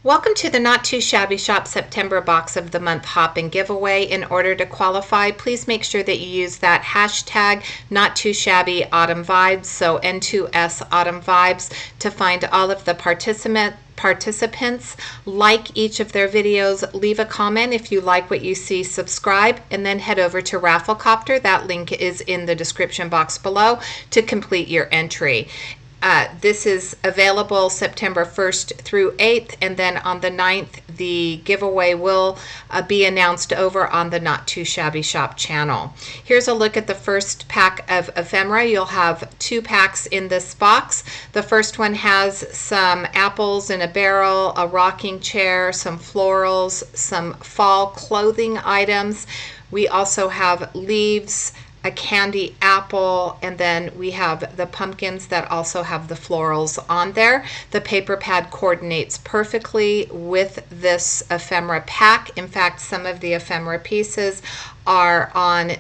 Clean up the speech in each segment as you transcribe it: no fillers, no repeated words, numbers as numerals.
Welcome to the Not Too Shabby Shop September Box of the Month Hop and Giveaway. In order to qualify, please make sure that you use that hashtag Not Too Shabby Autumn Vibes, so N2S Autumn Vibes, to find all of the participants. Like each of their videos, leave a comment if you like what you see, subscribe, and then head over to Rafflecopter. That link is in the description box below to complete your entry. This is available September 1st through 8th, and then on the 9th, the giveaway will be announced over on the Not Too Shabby Shop channel. Here's a look at the first pack of ephemera. You'll have 2 packs in this box. The first one has some apples in a barrel, a rocking chair, some florals, some fall clothing items. We also have leaves, a candy apple, and then we have the pumpkins that also have the florals on there. The paper pad coordinates perfectly with this ephemera pack. In fact, some of the ephemera pieces are on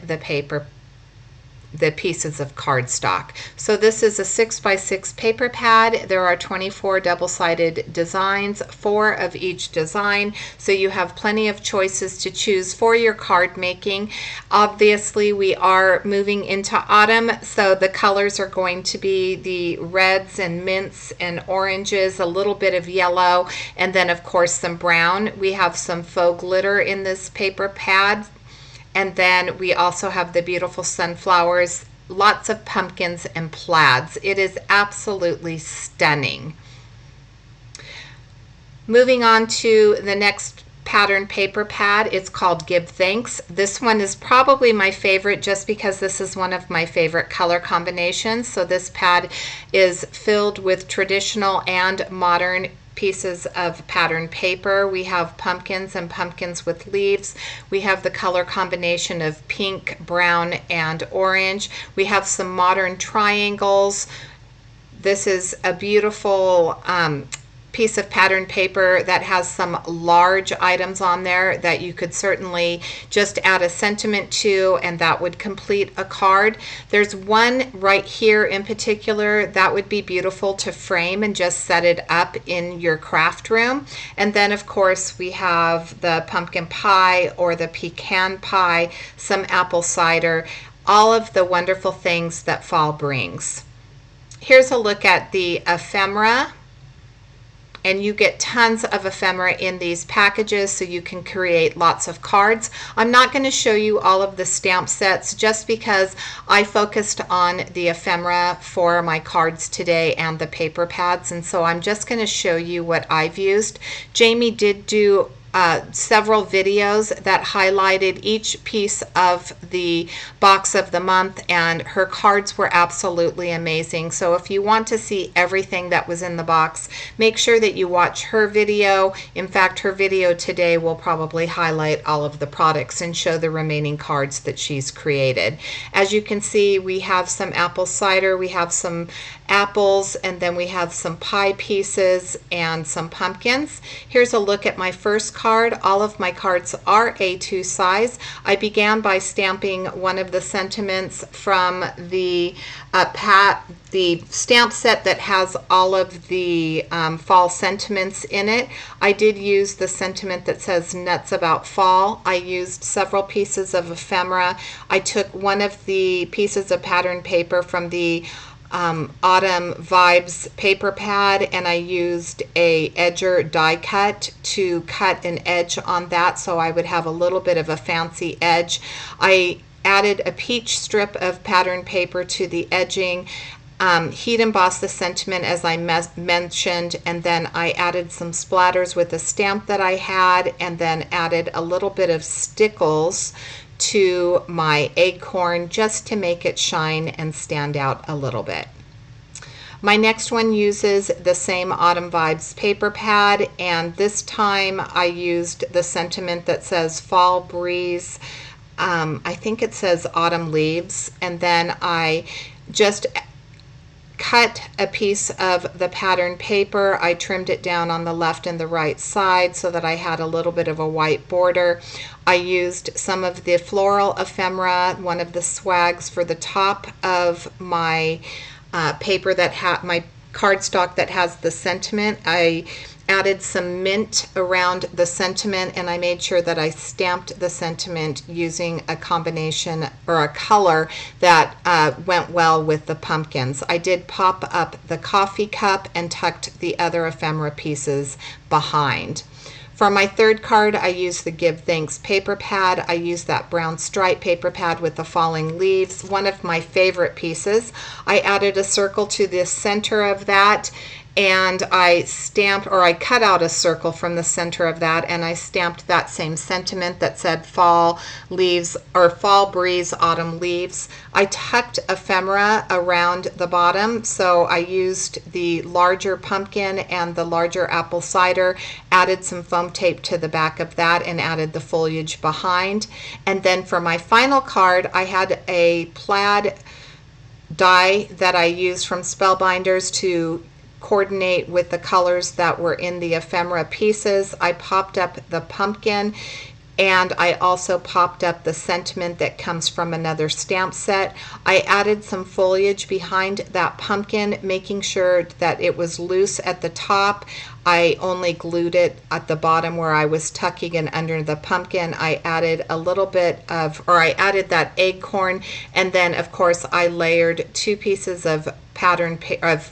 the pieces of cardstock. So this is a 6x6 paper pad. There are 24 double-sided designs, 4 of each design, so you have plenty of choices to choose for your card making. Obviously, we are moving into autumn, so the colors are going to be the reds and mints and oranges, a little bit of yellow, and then of course some brown. We have some faux glitter in this paper pad. And then we also have the beautiful sunflowers, lots of pumpkins and plaids. It is absolutely stunning. Moving on to the next pattern paper pad, it's called Give Thanks. This one is probably my favorite just because this is one of my favorite color combinations. So this pad is filled with traditional and modern pieces of pattern paper. We have pumpkins and pumpkins with leaves. We have the color combination of pink, brown, and orange. We have some modern triangles. This is a beautiful piece of pattern paper that has some large items on there that you could certainly just add a sentiment to, and that would complete a card. There's one right here in particular that would be beautiful to frame and just set it up in your craft room. And then of course we have the pumpkin pie or the pecan pie, some apple cider, all of the wonderful things that fall brings. Here's a look at the ephemera. And you get tons of ephemera in these packages, so you can create lots of cards. I'm not going to show you all of the stamp sets just because I focused on the ephemera for my cards today and the paper pads, and so I'm just going to show you what I've used. Jamie did do several videos that highlighted each piece of the box of the month, and her cards were absolutely amazing. So if you want to see everything that was in the box, make sure that you watch her video. In fact, her video today will probably highlight all of the products and show the remaining cards that she's created. As you can see, we have some apple cider, we have some apples, and then we have some pie pieces and some pumpkins. Here's a look at my first card. All of my cards are A2 size. I began by stamping one of the sentiments from the stamp set that has all of the fall sentiments in it. I did use the sentiment that says nuts about fall. I used several pieces of ephemera. I took one of the pieces of pattern paper from the Autumn Vibes paper pad, and I used a edger die cut to cut an edge on that so I would have a little bit of a fancy edge. I added a peach strip of pattern paper to the edging, heat embossed the sentiment as I mentioned, and then I added some splatters with a stamp that I had, and then added a little bit of stickles to my acorn just to make it shine and stand out a little bit. My next one uses the same Autumn Vibes paper pad, and this time I used the sentiment that says fall breeze. I think it says autumn leaves, and then I just cut a piece of the pattern paper. I trimmed it down on the left and the right side so that I had a little bit of a white border. I used some of the floral ephemera, one of the swags, for the top of my paper that had my cardstock that has the sentiment. I added some mint around the sentiment, and I made sure that I stamped the sentiment using a combination or a color that went well with the pumpkins. I did pop up the coffee cup and tucked the other ephemera pieces behind. For my third card, I used the Give Thanks paper pad. I used that brown stripe paper pad with the falling leaves, one of my favorite pieces. I added a circle to the center of that, and I stamped, or I cut out a circle from the center of that, and I stamped that same sentiment that said fall leaves, or fall breeze, autumn leaves. I tucked ephemera around the bottom, so I used the larger pumpkin and the larger apple cider, added some foam tape to the back of that, and added the foliage behind. And then for my final card, I had a plaid die that I used from Spellbinders to coordinate with the colors that were in the ephemera pieces. I popped up the pumpkin, and I also popped up the sentiment that comes from another stamp set. I added some foliage behind that pumpkin, making sure that it was loose at the top. I only glued it at the bottom where I was tucking it under the pumpkin. I added a little bit of, or I added that acorn, and then of course I layered 2 pieces of pattern of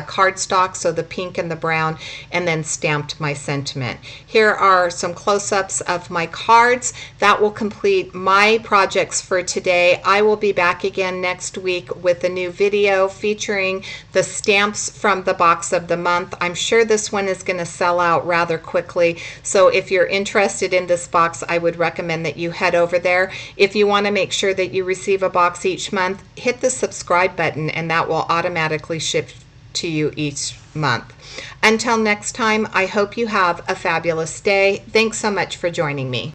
cardstock, so the pink and the brown, and then stamped my sentiment. Here are some close-ups of my cards. That will complete my projects for today. I will be back again next week with a new video featuring the stamps from the box of the month. I'm sure this one is going to sell out rather quickly, so if you're interested in this box, I would recommend that you head over there. If you want to make sure that you receive a box each month, hit the subscribe button, and that will automatically ship to you each month. Until next time, I hope you have a fabulous day. Thanks so much for joining me.